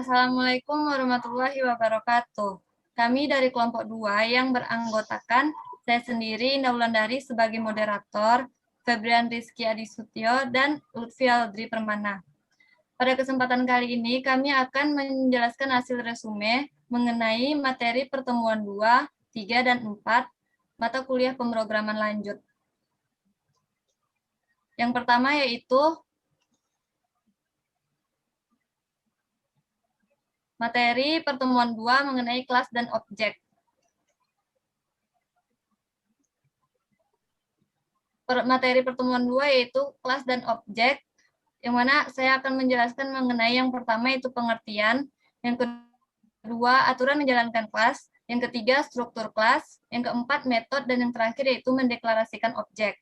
Assalamualaikum warahmatullahi wabarakatuh. Kami dari kelompok 2 yang beranggotakan saya sendiri, Indah Wulandari sebagai moderator, Febrian Rizky Adisutyo, dan Lutfi Aldri Permana. Pada kesempatan kali ini, kami akan menjelaskan hasil resume mengenai materi pertemuan 2, 3, dan 4, mata kuliah pemrograman lanjut. Yang pertama yaitu materi pertemuan 2 mengenai kelas dan objek. Materi pertemuan 2 yaitu kelas dan objek, yang mana saya akan menjelaskan mengenai yang pertama itu pengertian, yang kedua aturan menjalankan kelas, yang ketiga struktur kelas, yang keempat metode, dan yang terakhir yaitu mendeklarasikan objek.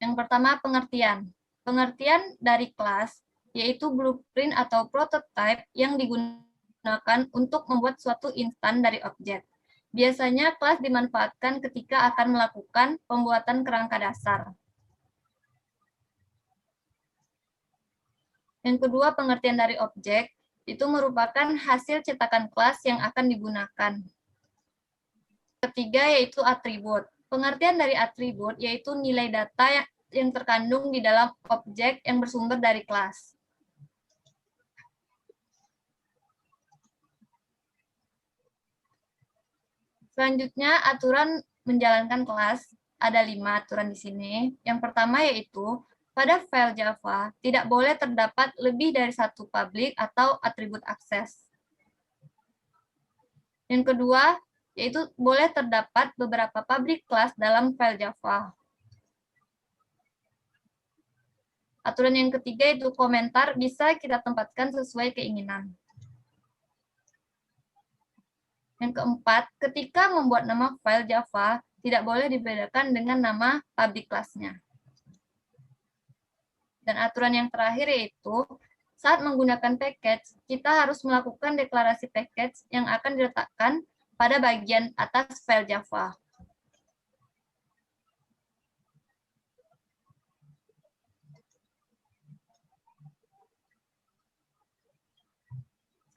Yang pertama pengertian. Pengertian dari kelas yaitu blueprint atau prototype yang digunakan untuk membuat suatu instan dari objek. Biasanya kelas dimanfaatkan ketika akan melakukan pembuatan kerangka dasar. Yang kedua, pengertian dari objek itu merupakan hasil cetakan kelas yang akan digunakan. Ketiga, yaitu atribut. Pengertian dari atribut yaitu nilai data yang terkandung di dalam objek yang bersumber dari kelas. Selanjutnya, aturan menjalankan kelas. Ada 5 aturan di sini. Yang pertama yaitu, pada file Java tidak boleh terdapat lebih dari satu public atau atribut akses. Yang kedua, yaitu boleh terdapat beberapa public class dalam file Java. Aturan yang ketiga itu komentar bisa kita tempatkan sesuai keinginan. Yang keempat, ketika membuat nama file Java, tidak boleh dibedakan dengan nama public class-nya. Dan aturan yang terakhir yaitu, saat menggunakan package, kita harus melakukan deklarasi package yang akan diletakkan pada bagian atas file Java.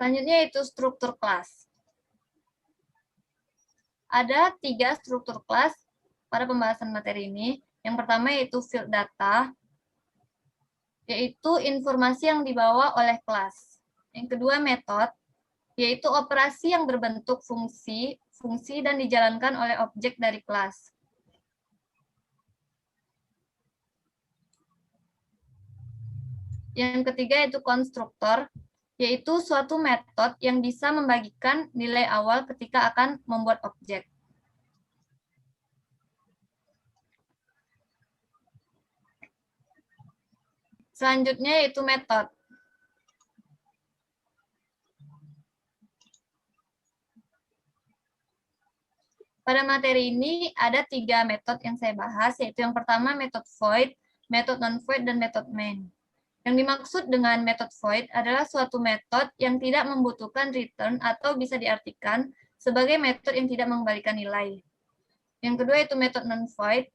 Selanjutnya itu struktur kelas. Ada 3 struktur kelas pada pembahasan materi ini. Yang pertama yaitu field data, yaitu informasi yang dibawa oleh kelas. Yang kedua metode, yaitu operasi yang berbentuk fungsi dan dijalankan oleh objek dari kelas. Yang ketiga yaitu konstruktor, yaitu suatu metode yang bisa membagikan nilai awal ketika akan membuat objek. Selanjutnya yaitu metode. Pada materi ini ada 3 metode yang saya bahas, yaitu yang pertama metode void, metode non-void, dan metode main. Yang dimaksud dengan metode void adalah suatu metode yang tidak membutuhkan return atau bisa diartikan sebagai metode yang tidak mengembalikan nilai. Yang kedua itu metode non-void,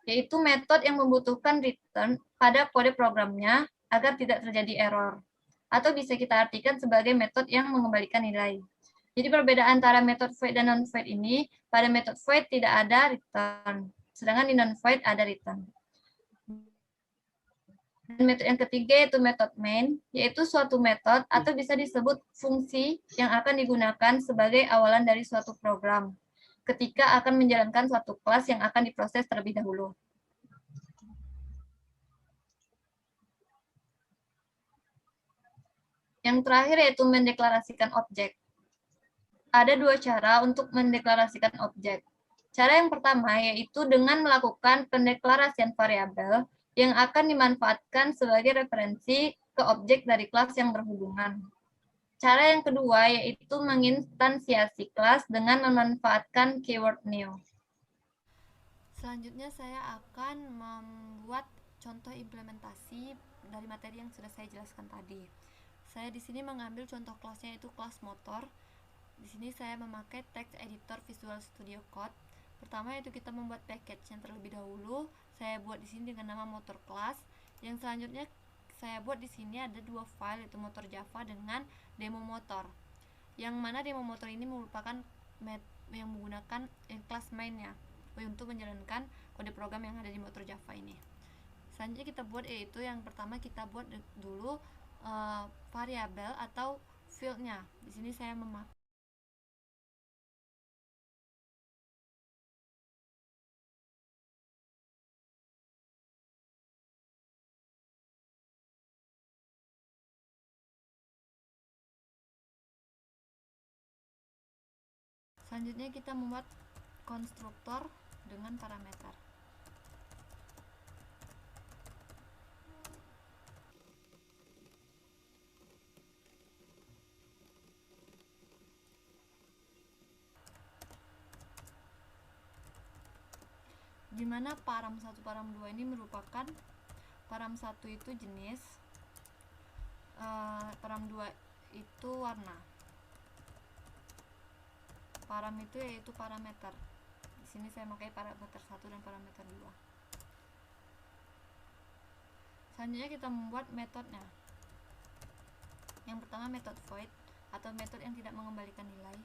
yaitu metode yang membutuhkan return pada kode programnya agar tidak terjadi error. Atau bisa kita artikan sebagai metode yang mengembalikan nilai. Jadi perbedaan antara metode void dan non-void ini, pada metode void tidak ada return, sedangkan di non-void ada return. Dan metode yang ketiga yaitu metode main, yaitu suatu metode atau bisa disebut fungsi yang akan digunakan sebagai awalan dari suatu program ketika akan menjalankan suatu kelas yang akan diproses terlebih dahulu. Yang terakhir yaitu mendeklarasikan objek. Ada 2 cara untuk mendeklarasikan objek. Cara yang pertama yaitu dengan melakukan pendeklarasian variabel yang akan dimanfaatkan sebagai referensi ke objek dari kelas yang berhubungan. Cara yang kedua yaitu menginstansiasi kelas dengan memanfaatkan keyword new. Selanjutnya saya akan membuat contoh implementasi dari materi yang sudah saya jelaskan tadi. Saya di sini mengambil contoh kelasnya yaitu kelas motor. Di sini saya memakai text editor Visual Studio Code. Pertama yaitu kita membuat package yang terlebih dahulu. Saya buat di sini dengan nama motor class. Yang selanjutnya saya buat di sini ada dua file, yaitu motor Java dengan demo motor. Yang mana demo motor ini merupakan yang menggunakan kelas mainnya untuk menjalankan kode program yang ada di motor Java ini. Selanjutnya kita buat, yaitu yang pertama kita buat dulu variabel atau fieldnya. Di sini saya memakai Selanjutnya kita membuat konstruktor dengan parameter. Dimana param 1, param 2 ini merupakan param 1 itu jenis, param 2 itu warna, param itu yaitu parameter. Di sini saya pakai parameter 1 dan parameter 2. Selanjutnya kita membuat metodenya. Yang pertama metode void atau metode yang tidak mengembalikan nilai.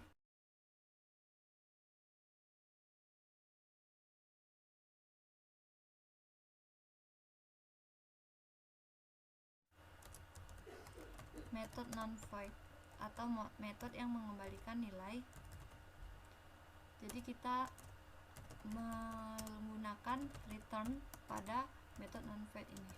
Metode non void atau metode yang mengembalikan nilai. Jadi kita menggunakan return pada metode non void ini.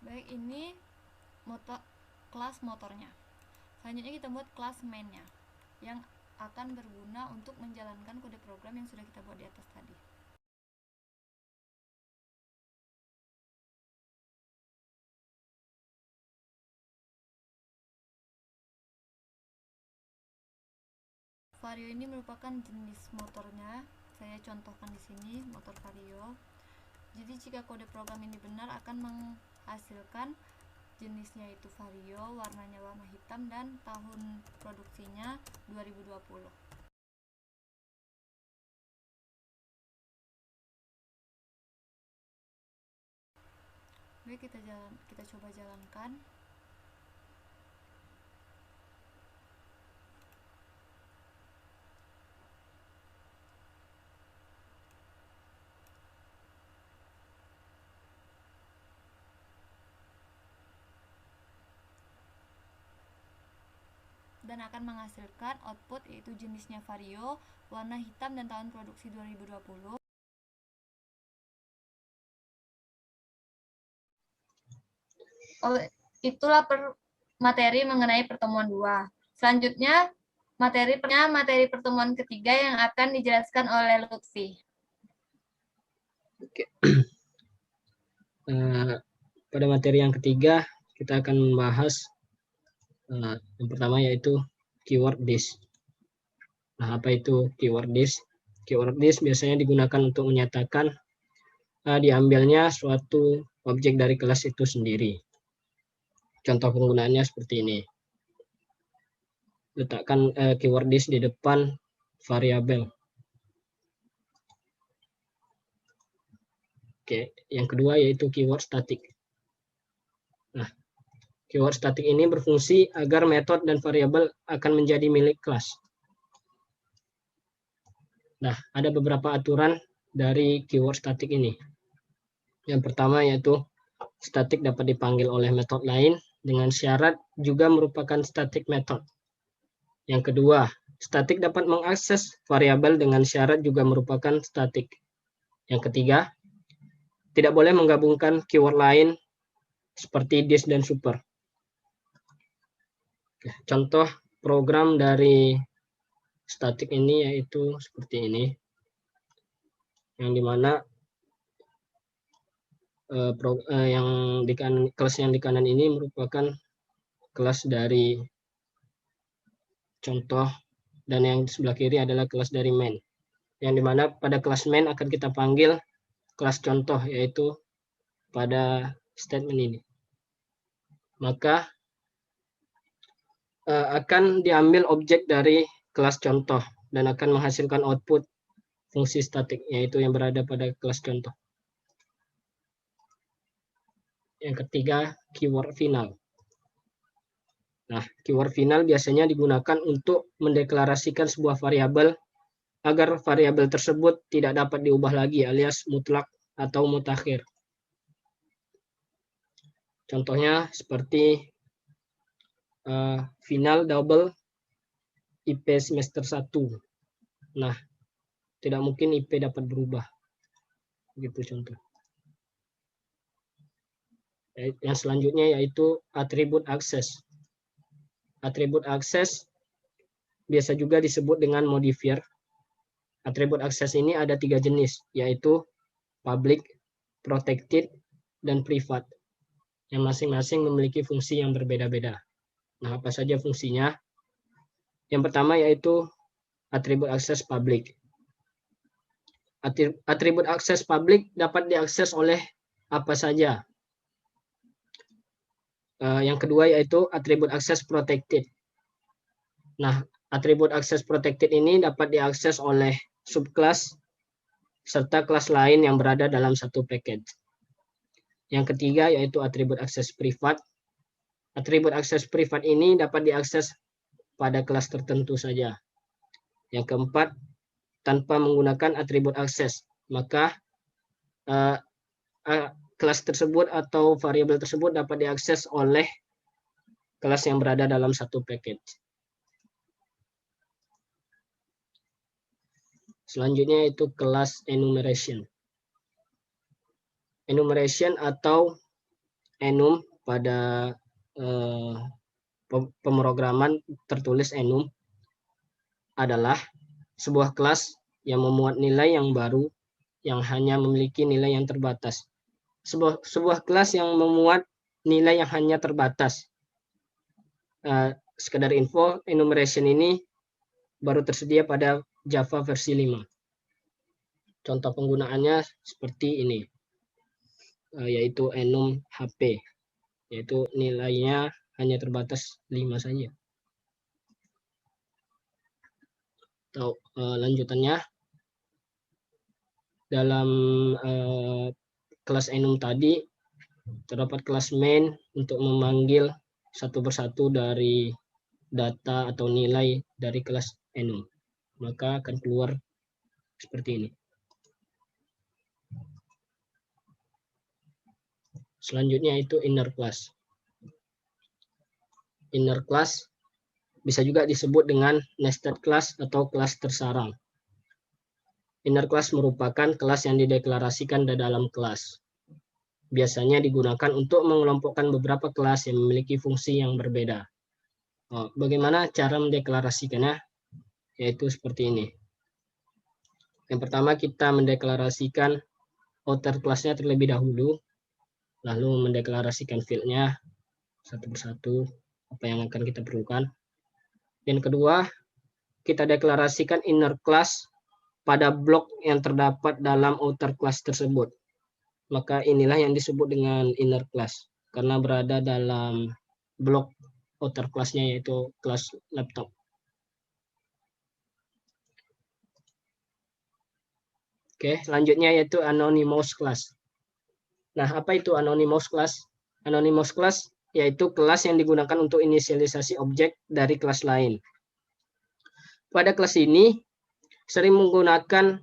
Baik, ini kelas motornya. Selanjutnya kita buat kelas mainnya yang akan berguna untuk menjalankan kode program yang sudah kita buat di atas tadi. Vario ini merupakan jenis motornya. Saya contohkan di sini motor Vario. Jadi jika kode program ini benar akan menghasilkan jenisnya itu Vario, warnanya warna hitam, dan tahun produksinya 2020. Baik, kita coba jalankan. Dan akan menghasilkan output yaitu jenisnya Vario, warna hitam, dan tahun produksi 2020. Itulah materi mengenai pertemuan 2. Selanjutnya materi pertemuan ketiga yang akan dijelaskan oleh Lutfi. Oke. Pada materi yang ketiga kita akan membahas yang pertama yaitu keyword list. Nah, apa itu keyword list? Keyword list biasanya digunakan untuk menyatakan diambilnya suatu objek dari kelas itu sendiri. Contoh penggunaannya seperti ini. Letakkan keyword list di depan variabel. Oke, yang kedua yaitu keyword static. Nah, keyword static ini berfungsi agar metode dan variabel akan menjadi milik kelas. Nah, ada beberapa aturan dari keyword static ini. Yang pertama yaitu static dapat dipanggil oleh metode lain dengan syarat juga merupakan static method. Yang kedua, static dapat mengakses variabel dengan syarat juga merupakan static. Yang ketiga, tidak boleh menggabungkan keyword lain seperti this dan super. Contoh program dari static ini yaitu seperti ini, yang dimana kelas yang di kanan ini merupakan kelas dari contoh, dan yang di sebelah kiri adalah kelas dari main, yang dimana pada kelas main akan kita panggil kelas contoh yaitu pada statement ini. Maka akan diambil objek dari kelas contoh dan akan menghasilkan output fungsi statik, yaitu yang berada pada kelas contoh. Yang ketiga, keyword final. Nah, keyword final biasanya digunakan untuk mendeklarasikan sebuah variabel agar variabel tersebut tidak dapat diubah lagi alias mutlak atau mutakhir. Contohnya seperti final double IP semester 1. Nah, tidak mungkin IP dapat berubah. Begitu contoh. Yang selanjutnya yaitu atribut akses. Atribut akses biasa juga disebut dengan modifier. Atribut akses ini ada 3 jenis, yaitu public, protected, dan private, yang masing-masing memiliki fungsi yang berbeda-beda. Nah, apa saja fungsinya? Yang pertama yaitu atribut akses public. Atribut akses public dapat diakses oleh apa saja. Yang kedua yaitu atribut akses protected. Nah, atribut akses protected ini dapat diakses oleh subclass serta kelas lain yang berada dalam satu package. Yang ketiga yaitu atribut akses privat. Atribut akses privat ini dapat diakses pada kelas tertentu saja. Yang keempat, tanpa menggunakan atribut akses, maka kelas tersebut atau variabel tersebut dapat diakses oleh kelas yang berada dalam satu package. Selanjutnya itu kelas enumeration. Enumeration atau enum pada pemrograman tertulis enum adalah sebuah kelas yang memuat nilai yang baru yang hanya memiliki nilai yang terbatas. Sebuah kelas yang memuat nilai yang hanya terbatas. Sekedar info, enumeration ini baru tersedia pada Java versi 5. Contoh penggunaannya seperti ini, yaitu enum HP, yaitu nilainya hanya terbatas 5 saja. Atau lanjutannya, dalam kelas enum tadi terdapat kelas main untuk memanggil satu persatu dari data atau nilai dari kelas enum. Maka akan keluar seperti ini. Selanjutnya itu inner class. Inner class bisa juga disebut dengan nested class atau kelas tersarang. Inner class merupakan kelas yang dideklarasikan di dalam kelas. Biasanya digunakan untuk mengelompokkan beberapa kelas yang memiliki fungsi yang berbeda. Bagaimana cara mendeklarasikannya? Yaitu seperti ini. Yang pertama kita mendeklarasikan outer class-nya terlebih dahulu, lalu mendeklarasikan field-nya satu persatu, apa yang akan kita perlukan. Yang kedua, kita deklarasikan inner class pada blok yang terdapat dalam outer class tersebut. Maka inilah yang disebut dengan inner class, karena berada dalam blok outer class-nya yaitu kelas laptop. Oke, selanjutnya yaitu anonymous class. Nah, apa itu anonymous class? Anonymous class yaitu kelas yang digunakan untuk inisialisasi objek dari kelas lain. Pada kelas ini sering menggunakan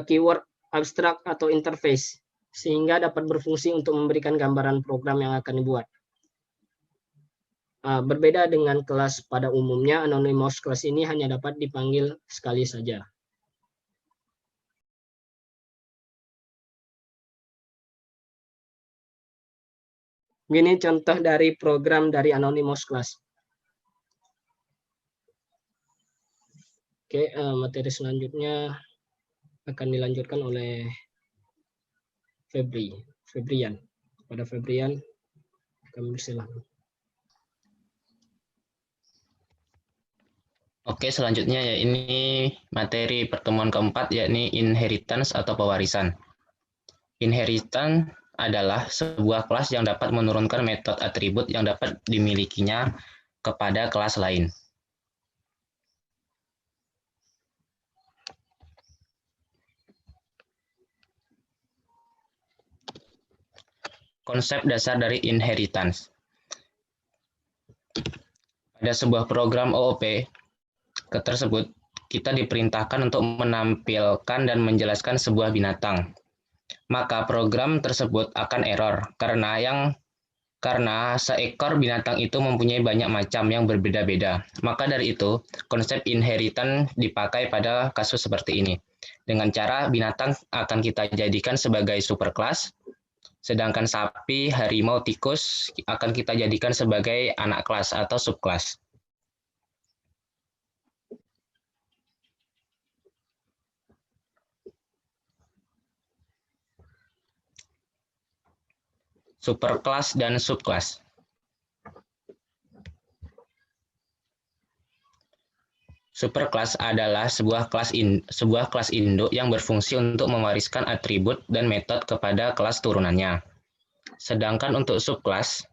keyword abstrak atau interface, sehingga dapat berfungsi untuk memberikan gambaran program yang akan dibuat. Berbeda dengan kelas pada umumnya, anonymous class ini hanya dapat dipanggil sekali saja. Ini contoh dari program dari anonymous class. Oke, materi selanjutnya akan dilanjutkan oleh Febrian. Pada Febrian, kami persilakan. Oke, selanjutnya ya ini materi pertemuan keempat yakni inheritance atau pewarisan. Inheritance adalah sebuah kelas yang dapat menurunkan metode atribut yang dapat dimilikinya kepada kelas lain. Konsep dasar dari inheritance. Pada sebuah program OOP tersebut, kita diperintahkan untuk menampilkan dan menjelaskan sebuah binatang. Maka program tersebut akan error karena seekor binatang itu mempunyai banyak macam yang berbeda-beda. Maka dari itu, konsep inheritance dipakai pada kasus seperti ini. Dengan cara binatang akan kita jadikan sebagai superclass, sedangkan sapi, harimau, tikus akan kita jadikan sebagai anak kelas atau subkelas. Superkelas dan subkelas. Superkelas adalah sebuah kelas induk yang berfungsi untuk mewariskan atribut dan metode kepada kelas turunannya. Sedangkan untuk subkelas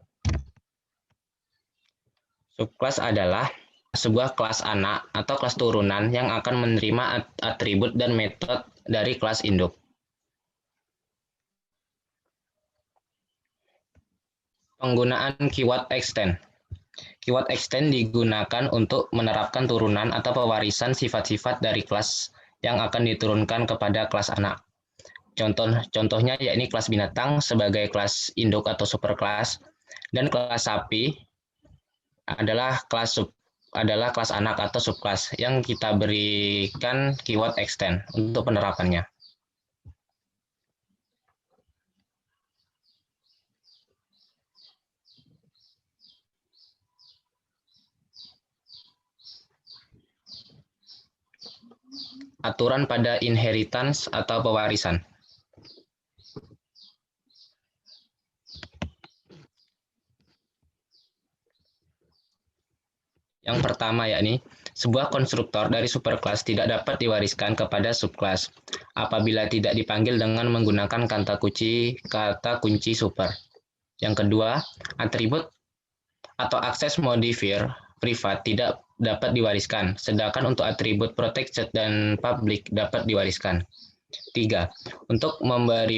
adalah sebuah kelas anak atau kelas turunan yang akan menerima atribut dan metode dari kelas induk. Penggunaan keyword extend. Keyword extend digunakan untuk menerapkan turunan atau pewarisan sifat-sifat dari kelas yang akan diturunkan kepada kelas anak. Contohnya yakni kelas binatang sebagai kelas induk atau superkelas, dan kelas sapi adalah kelas anak atau subkelas yang kita berikan keyword extend untuk penerapannya. Aturan pada inheritance atau pewarisan. Yang pertama yakni, sebuah konstruktor dari superkelas tidak dapat diwariskan kepada subkelas apabila tidak dipanggil dengan menggunakan kata kunci super. Yang kedua, atribut atau akses modifier privat tidak dapat diwariskan, sedangkan untuk atribut protected dan public dapat diwariskan. 3. Untuk member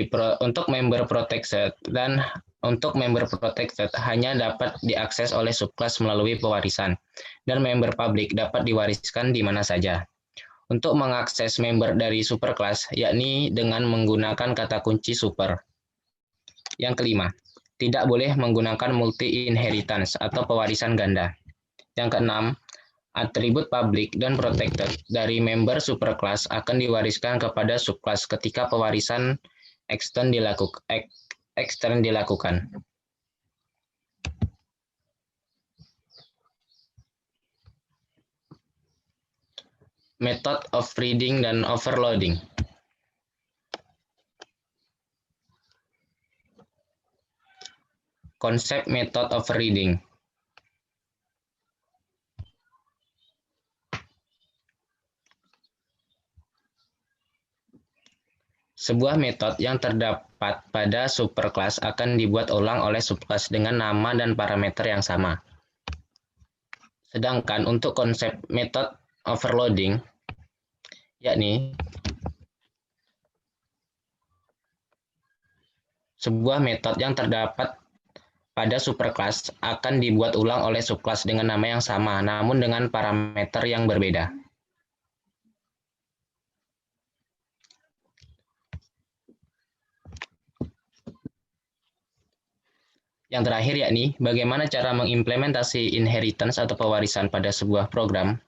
protected hanya dapat diakses oleh subkelas melalui pewarisan, dan member public dapat diwariskan di mana saja. Untuk mengakses member dari superkelas, yakni dengan menggunakan kata kunci super. Yang kelima, tidak boleh menggunakan multi-inheritance atau pewarisan ganda. Yang keenam, atribut public dan protected dari member superkelas akan diwariskan kepada subkelas ketika pewarisan extern dilakukan. Method of reading dan overloading. Konsep method of reading. Sebuah metode yang terdapat pada superkelas akan dibuat ulang oleh subkelas dengan nama dan parameter yang sama. Sedangkan untuk konsep method overloading, yakni sebuah metode yang terdapat pada superkelas akan dibuat ulang oleh subkelas dengan nama yang sama, namun dengan parameter yang berbeda. Yang terakhir yakni, bagaimana cara mengimplementasi inheritance atau pewarisan pada sebuah program.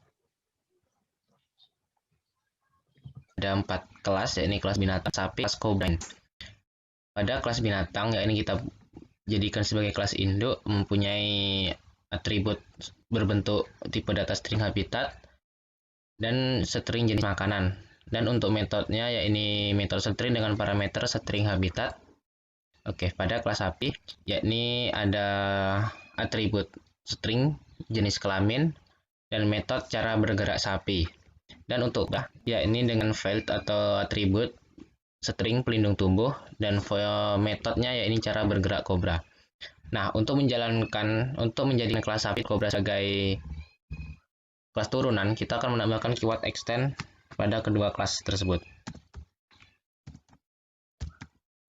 Ada 4 kelas, yakni kelas binatang, sapi, kelas combine. Pada kelas binatang, yakni kita jadikan sebagai kelas induk, mempunyai atribut berbentuk tipe data string habitat dan string jenis makanan. Dan untuk metodenya, yakni metode string dengan parameter string habitat. Oke, pada kelas sapi, yakni ada atribut string jenis kelamin dan metode cara bergerak sapi. Dan untuk yakni dengan field atau atribut string pelindung tumbuh, dan metodenya yaitu cara bergerak kobra. Nah, untuk menjadikan kelas sapi kobra sebagai kelas turunan, kita akan menambahkan keyword extend pada kedua kelas tersebut.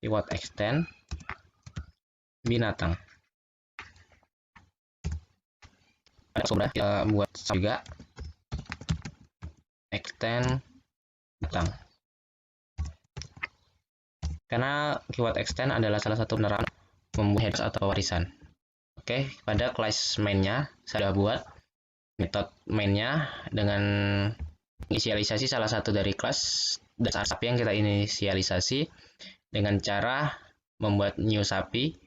Keyword extend binatang. Kobra kita buat juga extend binatang. Karena keyword extend adalah salah satu penerapan membuat headers atau warisan. Oke, pada kelas main-nya saya sudah buat metode main-nya dengan inisialisasi salah satu dari kelas dasar sapi yang kita inisialisasi dengan cara membuat new sapi.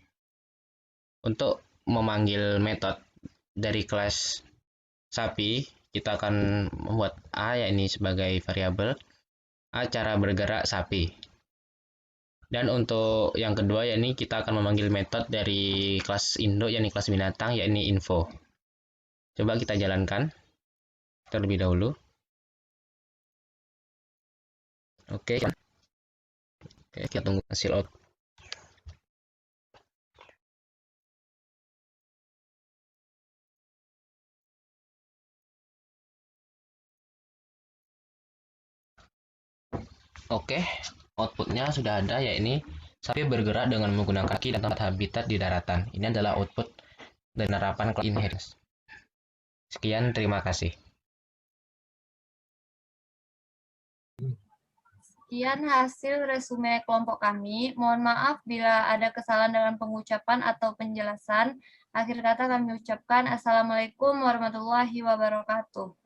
Untuk memanggil metode dari kelas sapi, kita akan membuat A ya ini sebagai variabel A cara bergerak sapi. Dan untuk yang kedua yakni kita akan memanggil metode dari kelas induk yakni kelas binatang yakni info. Coba kita jalankan terlebih dahulu. Oke, kita tunggu hasil out. Oke, outputnya sudah ada, yakni sapi bergerak dengan menggunakan kaki dan tempat habitat di daratan. Ini adalah output dari penerapan kelas inheritance. Sekian, terima kasih. Sekian hasil resume kelompok kami. Mohon maaf bila ada kesalahan dalam pengucapan atau penjelasan. Akhir kata kami ucapkan Assalamualaikum warahmatullahi wabarakatuh.